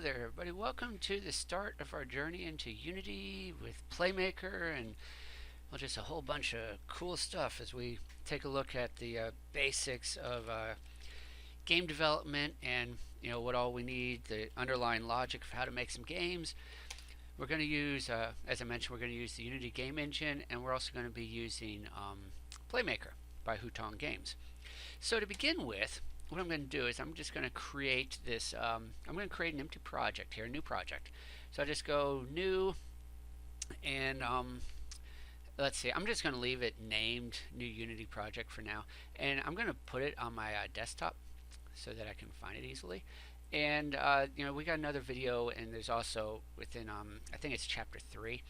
there, everybody. Welcome to the start of our journey into Unity with Playmaker and well, just a whole bunch of cool stuff as we take a look at the basics of game development and what all we need, the underlying logic for how to make some games. We're going to use, as I mentioned, we're going to use the Unity game engine, and we're also going to be using Playmaker by Hutong Games. So to begin with, what I'm going to do is I'm just going to create this, I'm going to create an empty project here, a new project. So I just go new, and let's see, I'm just going to leave it named new Unity project for now, and I'm going to put it on my desktop so that I can find it easily. And we got another video, and there's also within I think it's chapter 3,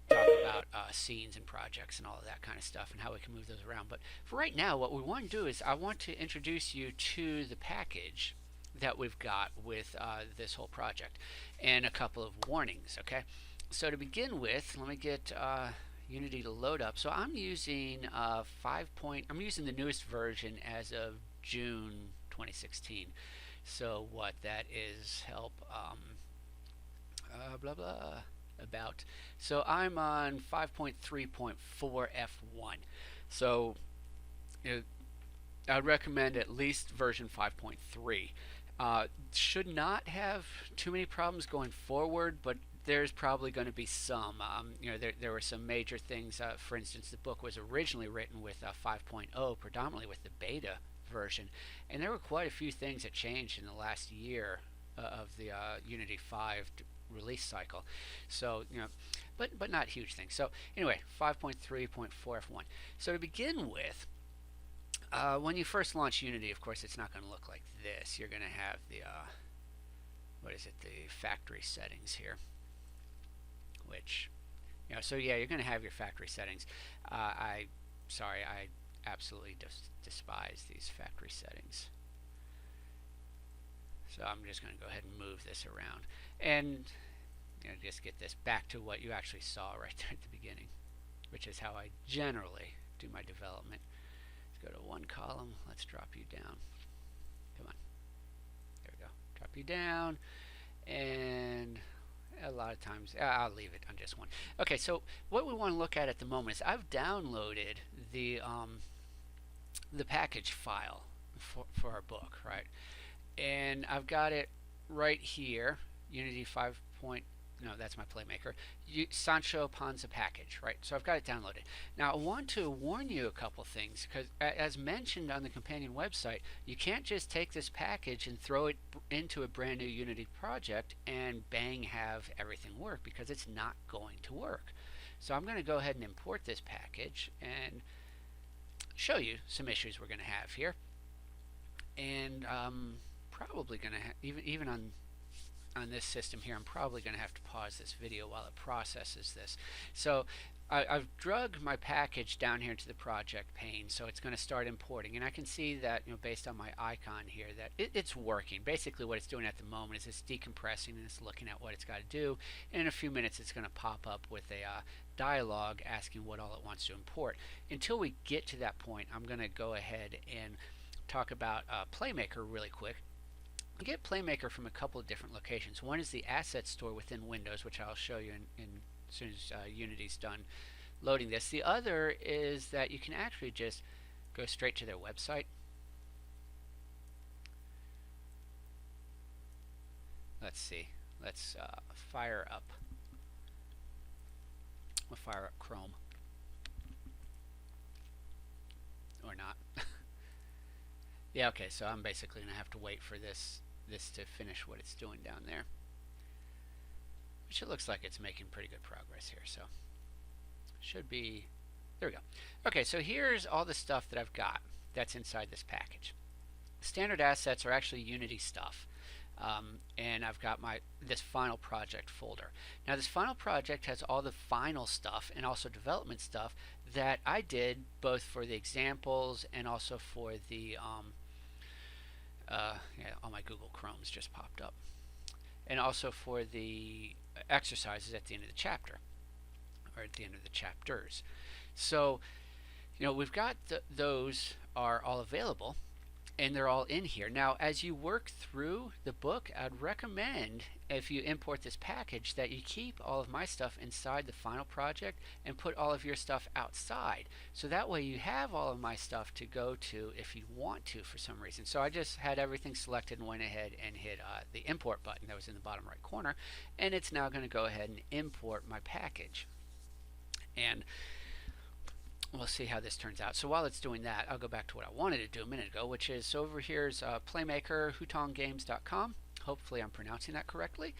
talk about scenes and projects and all of that kind of stuff and how we can move those around. But for right now, what we want to do is I want to introduce you to the package that we've got with this whole project and a couple of warnings. Okay, so to begin with, let me get Unity to load up. So I'm using I'm using the newest version as of June 2016. So what that is, help blah blah about. So I'm on 5.3.4 F1. So I'd recommend at least version 5.3. Should not have too many problems going forward, but there's probably going to be some. There were some major things. For instance, the book was originally written with 5.0, predominantly with the beta version, and there were quite a few things that changed in the last year of the Unity 5 release cycle. So but not huge things. So anyway, 5.3.4 F1. So to begin with, when you first launch Unity, of course, it's not going to look like this. You're going to have the the factory settings here, which so yeah, you're going to have your factory settings. I absolutely despise these factory settings. So I'm just going to go ahead and move this around and just get this back to what you actually saw right there at the beginning, which is how I generally do my development. Let's go to one column. Let's drop you down. Come on. There we go. Drop you down. And a lot of times, I'll leave it on just one. Okay, so what we want to look at the moment is I've downloaded the package file for our book, right? And I've got it right here, Unity 5. No, that's my Playmaker. Sancho Panza package, right? So I've got it downloaded. Now I want to warn you a couple things, because as mentioned on the companion website, you can't just take this package and throw it into a brand new Unity project and bang have everything work, because it's not going to work. So I'm going to go ahead and import this package and show you some issues we're going to have here. And probably going to even on this system here, I'm probably going to have to pause this video while it processes this. So I've drug my package down here into the project pane, so it's going to start importing, and I can see that based on my icon here that it's working. Basically what it's doing at the moment is it's decompressing and it's looking at what it's got to do, and in a few minutes it's going to pop up with a dialog asking what all it wants to import. Until we get to that point, I'm going to go ahead and talk about Playmaker really quick. You get Playmaker from a couple of different locations. One is the asset store within Windows, which I'll show you as soon as Unity's done loading this. The other is that you can actually just go straight to their website. Let's see. Let's fire up. We'll fire up Chrome. Or not. Yeah, okay, so I'm basically going to have to wait for this to finish what it's doing down there, which it looks like it's making pretty good progress here. So should be, there we go. Okay, so here's all the stuff that I've got that's inside this package. Standard assets are actually Unity stuff, and I've got this final project folder. Now this final project has all the final stuff and also development stuff that I did both for the examples and also for the all my Google Chromes just popped up, and also for the exercises at the end of the chapter, or at the end of the chapters. So we've got those are all available, and they're all in here. Now, as you work through the book, I'd recommend, if you import this package, that you keep all of my stuff inside the final project and put all of your stuff outside. So that way you have all of my stuff to go to if you want to for some reason. So I just had everything selected and went ahead and hit the import button that was in the bottom right corner, and it's now going to go ahead and import my package. And we'll see how this turns out. So while it's doing that, I'll go back to what I wanted to do a minute ago, which is, so over here is Playmaker, HutongGames.com. Hopefully I'm pronouncing that correctly.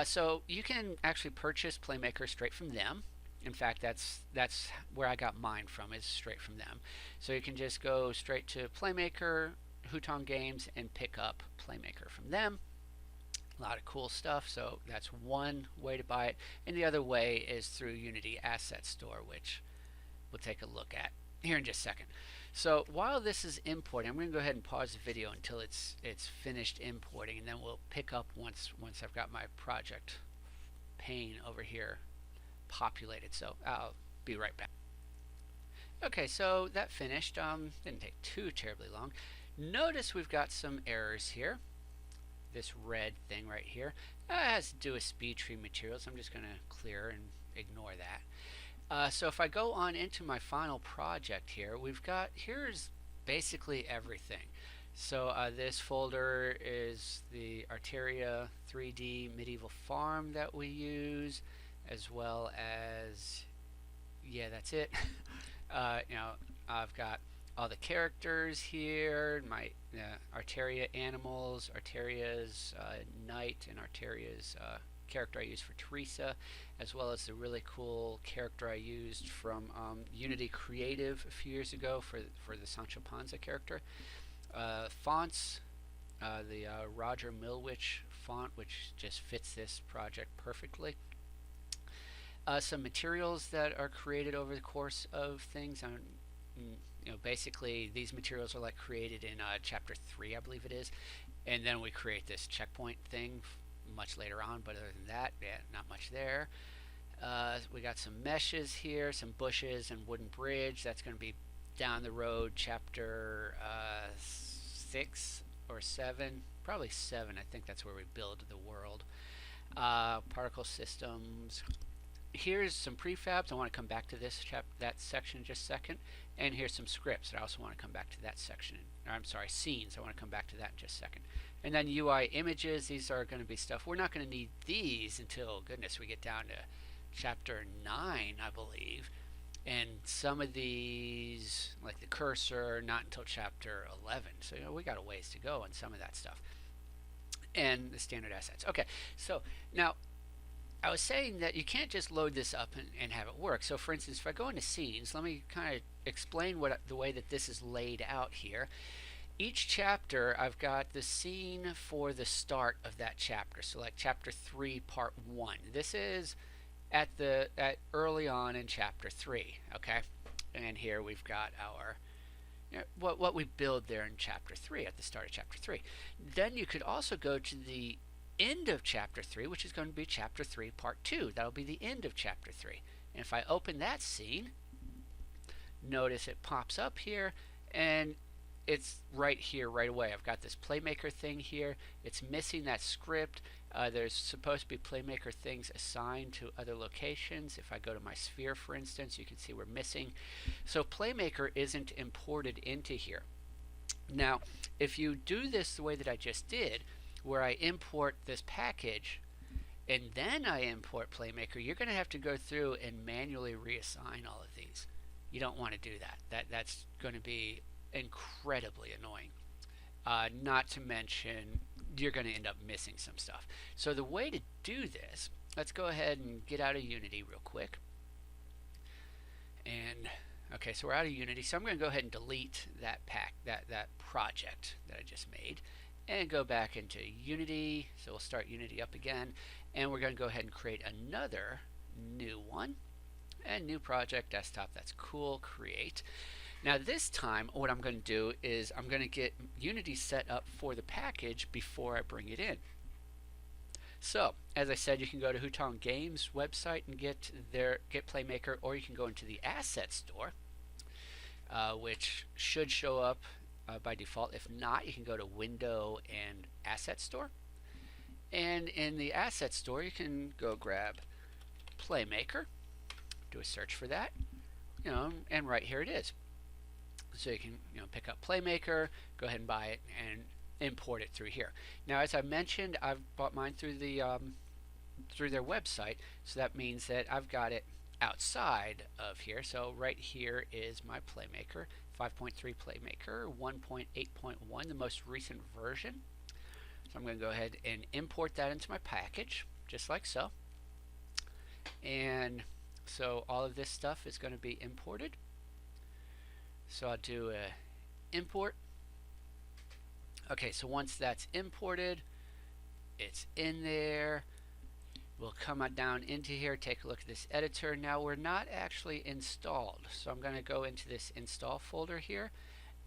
So you can actually purchase Playmaker straight from them. In fact, that's where I got mine from, is straight from them. So you can just go straight to Playmaker, Hutong Games, and pick up Playmaker from them. A lot of cool stuff. So that's one way to buy it. And the other way is through Unity Asset Store, which we'll take a look at here in just a second. So while this is importing, I'm going to go ahead and pause the video until it's finished importing, and then we'll pick up once I've got my project pane over here populated. So I'll be right back. Okay, so that finished. Didn't take too terribly long. Notice we've got some errors here. This red thing right here has to do with speed tree materials. I'm just going to clear and ignore that. So if I go on into my final project here, here's basically everything. So this folder is the Arteria 3D medieval farm that we use, as well as, yeah, that's it. I've got all the characters here, my Arteria animals, Arteria's knight, and Arteria's character I used for Teresa, as well as the really cool character I used from Unity Creative a few years ago for the Sancho Panza character. Fonts, the Roger Milwich font, which just fits this project perfectly. Some materials that are created over the course of things. Basically these materials are like created in chapter 3, I believe it is, and then we create this checkpoint thing much later on, but other than that, yeah, not much there. We got some meshes here, some bushes and wooden bridge. That's going to be down the road, chapter 6 or 7, probably 7. I think that's where we build the world. Particle systems. Here's some prefabs. I want to come back to that section in just a second. And here's some scripts. I also want to come back to that section. I'm sorry, scenes. I want to come back to that in just a second. And then UI images. These are going to be stuff. We're not going to need these until, goodness, we get down to chapter 9, I believe. And some of these, like the cursor, not until chapter 11. So we got a ways to go on some of that stuff. And the standard assets. Okay, so now I was saying that you can't just load this up and have it work. So for instance, if I go into scenes, let me kind of explain the way that this is laid out here. Each chapter, I've got the scene for the start of that chapter. So like chapter 3, part 1. This is at early on in chapter 3, okay? And here we've got our what we build there in chapter 3, at the start of chapter 3. Then you could also go to the end of chapter 3, which is going to be chapter 3, part 2. That'll be the end of chapter 3. And if I open that scene, notice it pops up here, and it's right here right away. I've got this Playmaker thing here. It's missing that script. There's supposed to be Playmaker things assigned to other locations. If I go to my sphere, for instance, you can see we're missing. So Playmaker isn't imported into here. Now, if you do this the way that I just did, where I import this package and then I import Playmaker, you're going to have to go through and manually reassign all of these. You don't want to do that. That's going to be incredibly annoying. Not to mention, you're going to end up missing some stuff. So the way to do this, let's go ahead and get out of Unity real quick. And okay, so we're out of Unity. So I'm going to go ahead and delete that project that I just made, and go back into Unity. So we'll start Unity up again, and we're going to go ahead and create another new one, and new project, desktop. That's cool. Create. Now this time what I'm going to do is I'm going to get Unity set up for the package before I bring it in. So as I said, you can go to Hutong Games website and get Playmaker, or you can go into the Asset Store, which should show up by default. If not, you can go to Window and Asset Store. And in the Asset Store, you can go grab Playmaker, do a search for that, and right here it is. So you can pick up Playmaker, go ahead and buy it, and import it through here. Now, as I mentioned, I've bought mine through their website, so that means that I've got it outside of here. So right here is my Playmaker, 5.3 Playmaker, 1.8.1, the most recent version. So I'm going to go ahead and import that into my package, just like so. And so all of this stuff is going to be imported. So I'll do a import. Okay, so once that's imported, it's in there. We'll come down into here, take a look at this editor. Now we're not actually installed, so I'm going to go into this install folder here,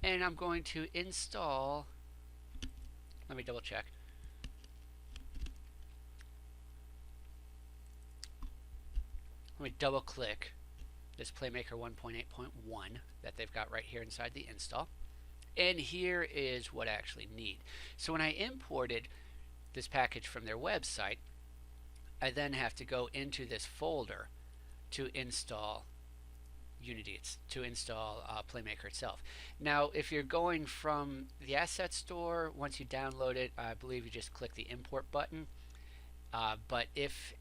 and I'm going to install, let me double check. Let me double click this Playmaker 1.8.1 that they've got right here inside the install. And here is what I actually need. So when I imported this package from their website, I then have to go into this folder to install Unity, to install Playmaker itself. Now, if you're going from the Asset Store, once you download it, I believe you just click the import button. But if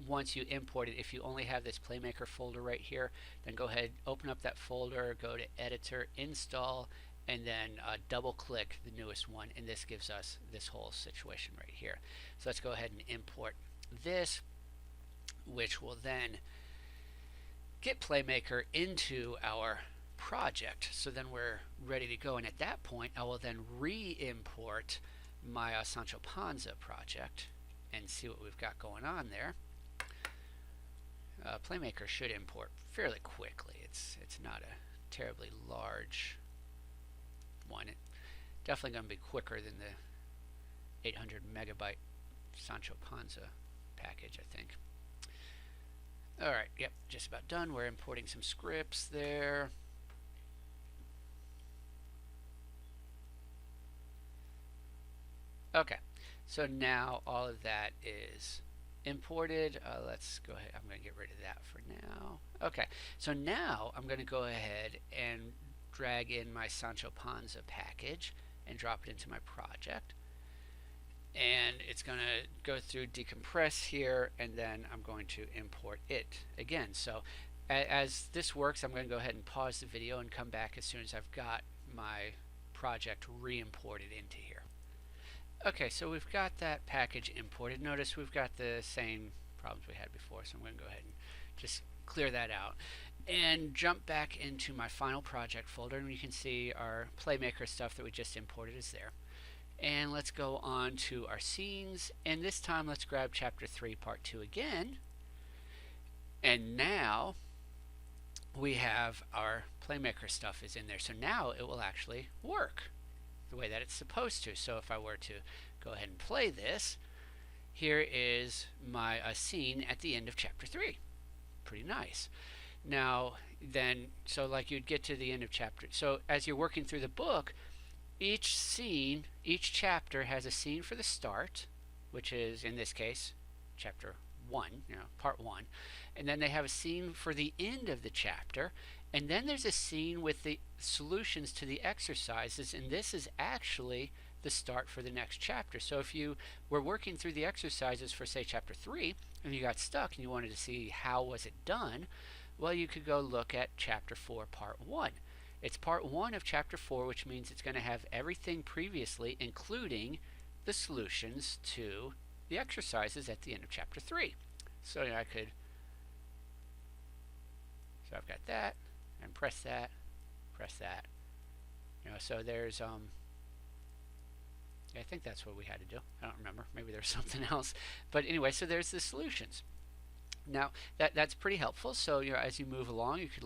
once you import it, if you only have this Playmaker folder right here, then go ahead, open up that folder, go to Editor, Install, and then double click the newest one, and this gives us this whole situation right here. So let's go ahead and import this, which will then get Playmaker into our project. So then we're ready to go, and at that point I will then re-import my Sancho project and see what we've got going on there. Playmaker should import fairly quickly. It's not a terribly large one. It's definitely going to be quicker than the 800 megabyte Sancho Panza package, I think. Alright, yep, just about done. We're importing some scripts there. Okay, so now all of that is imported. Let's go ahead. I'm going to get rid of that for now. Okay, so now I'm going to go ahead and drag in my Sancho Panza package and drop it into my project. And it's going to go through decompress here, and then I'm going to import it again. So as this works, I'm going to go ahead and pause the video and come back as soon as I've got my project re-imported into here. Okay, so we've got that package imported. Notice we've got the same problems we had before, so I'm going to go ahead and just clear that out and jump back into my final project folder, and you can see our Playmaker stuff that we just imported is there. And let's go on to our scenes, and this time let's grab chapter 3 part 2 again, and now we have our Playmaker stuff is in there. So now it will actually work the way that it's supposed to. So if I were to go ahead and play this, here is my scene at the end of chapter 3. Pretty nice. Now then, so like you'd get to the end of chapter, so as you're working through the book, each scene, each chapter has a scene for the start, which is in this case chapter 1, part 1, and then they have a scene for the end of the chapter, and then there's a scene with the solutions to the exercises, and this is actually the start for the next chapter. So if you were working through the exercises for, say, chapter 3, and you got stuck and you wanted to see how was it done, well, you could go look at chapter 4 part 1. It's part 1 of chapter 4, which means it's going to have everything previously, including the solutions to the exercises at the end of chapter 3. So I've got that, and press that. So there's I think that's what we had to do. I don't remember. Maybe there's something else. But anyway, so there's the solutions. Now that's pretty helpful. So as you move along, you could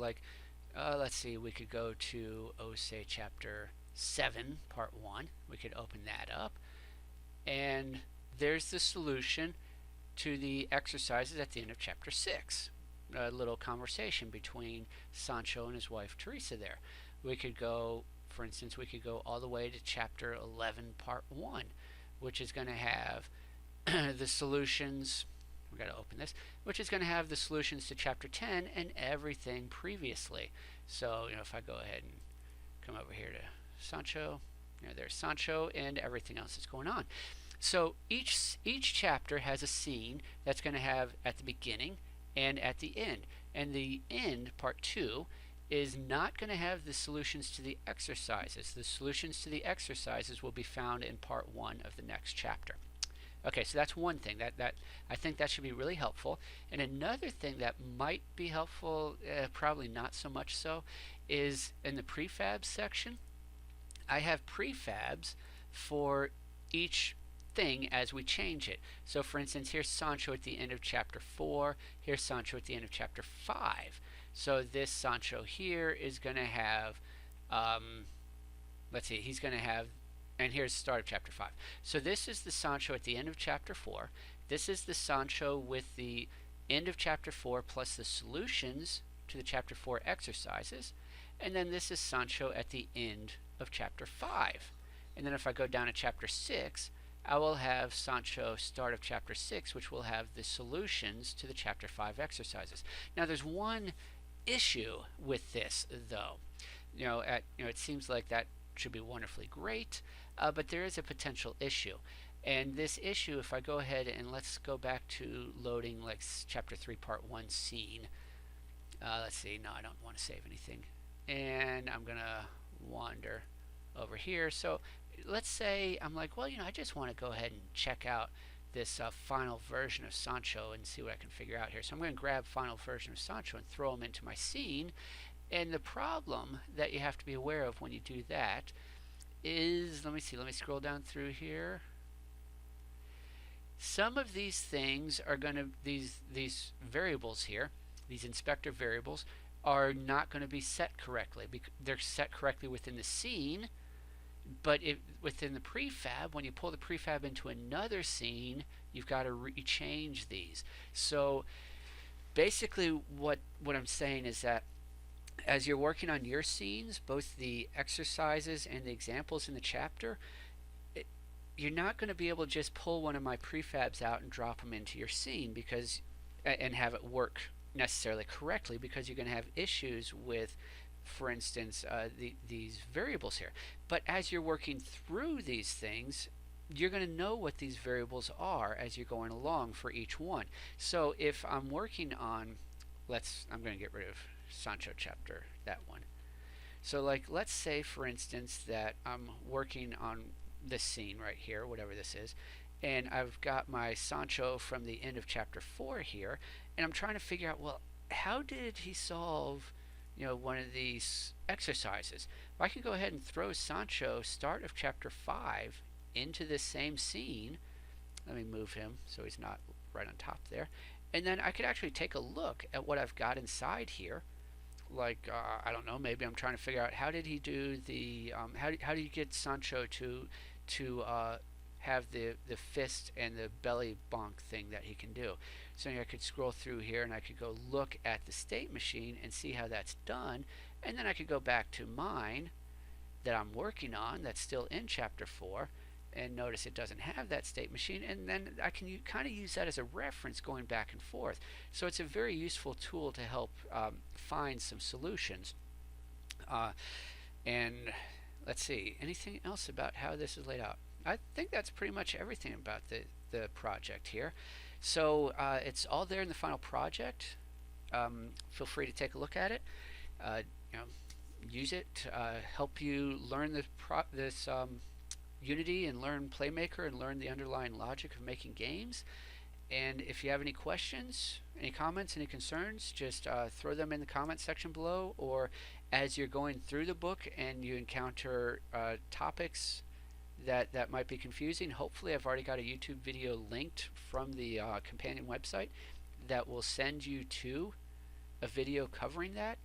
let's see, we could go to say chapter 7 part 1. We could open that up, and there's the solution to the exercises at the end of chapter 6. A little conversation between Sancho and his wife Teresa there. We could go For instance, we could go all the way to chapter 11, part 1, which is going to have the solutions. We got to open this, which is going to have the solutions to chapter 10 and everything previously. So, if I go ahead and come over here to Sancho, there's Sancho and everything else that's going on. So each chapter has a scene that's going to have at the beginning and at the end. And the end, part 2, is not going to have the solutions to the exercises. The solutions to the exercises will be found in part 1 of the next chapter. Okay, so that's one thing that I think that should be really helpful. And another thing that might be helpful, probably not so much so, is in the prefab section. I have prefabs for each thing as we change it. So for instance, here's Sancho at the end of chapter 4, here's Sancho at the end of chapter 5. So this Sancho here is going to have, let's see, he's going to have, and here's the start of chapter 5. So this is the Sancho at the end of chapter 4. This is the Sancho with the end of chapter 4 plus the solutions to the chapter 4 exercises. And then this is Sancho at the end of chapter 5. And then if I go down to chapter 6, I will have Sancho start of chapter 6, which will have the solutions to the chapter 5 exercises. Now there's one issue with this, though. It seems like that should be wonderfully great, but there is a potential issue. And this issue, if I go ahead and let's go back to loading like chapter 3 part 1 scene. Let's see, no, I don't want to save anything. And I'm going to wander over here. So let's say I'm like, well, I just want to go ahead and check out this final version of Sancho and see what I can figure out here. So I'm going to grab final version of Sancho and throw him into my scene. And the problem that you have to be aware of when you do that is, let me scroll down through here. Some of these things are going to, these variables here, these inspector variables, are not going to be set correctly. They're set correctly within the scene, but within the prefab, when you pull the prefab into another scene, you've got to rechange these. So basically what I'm saying is that as you're working on your scenes, both the exercises and the examples in the chapter, you're not going to be able to just pull one of my prefabs out and drop them into your scene and have it work necessarily correctly, because you're going to have issues with, for instance, these variables here. But as you're working through these things, you're going to know what these variables are as you're going along for each one. So if I'm working on, I'm going to get rid of Sancho chapter, that one. So let's say, for instance, that I'm working on this scene right here, whatever this is, and I've got my Sancho from the end of chapter 4 here, and I'm trying to figure out, well, how did he solve one of these exercises? Well, I can go ahead and throw Sancho start of chapter 5 into this same scene. Let me move him so he's not right on top there, and then I could actually take a look at what I've got inside here. I don't know, maybe I'm trying to figure out how did he do the how do you get Sancho to have the fist and the belly bonk thing that he can do. So I could scroll through here and I could go look at the state machine and see how that's done, and then I could go back to mine that I'm working on that's still in chapter 4 and notice it doesn't have that state machine, and then I can kind of use that as a reference going back and forth. So it's a very useful tool to help find some solutions. And let's see, anything else about how this is laid out? I think that's pretty much everything about the project here. So it's all there in the final project. Feel free to take a look at it. Use it to help you learn this Unity and learn Playmaker and learn the underlying logic of making games. And if you have any questions, any comments, any concerns, just throw them in the comment section below, or as you're going through the book and you encounter topics that might be confusing, hopefully I've already got a YouTube video linked from the companion website that will send you to a video covering that.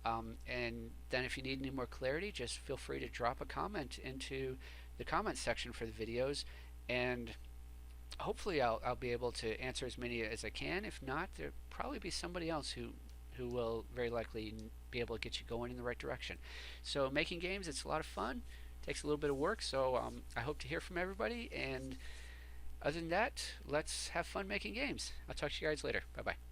And then if you need any more clarity, just feel free to drop a comment into the comment section for the videos, and hopefully I'll be able to answer as many as I can. If not, there'll probably be somebody else who will very likely be able to get you going in the right direction. So making games, it's a lot of fun. Takes a little bit of work. So I hope to hear from everybody. And other than that, let's have fun making games. I'll talk to you guys later. Bye bye.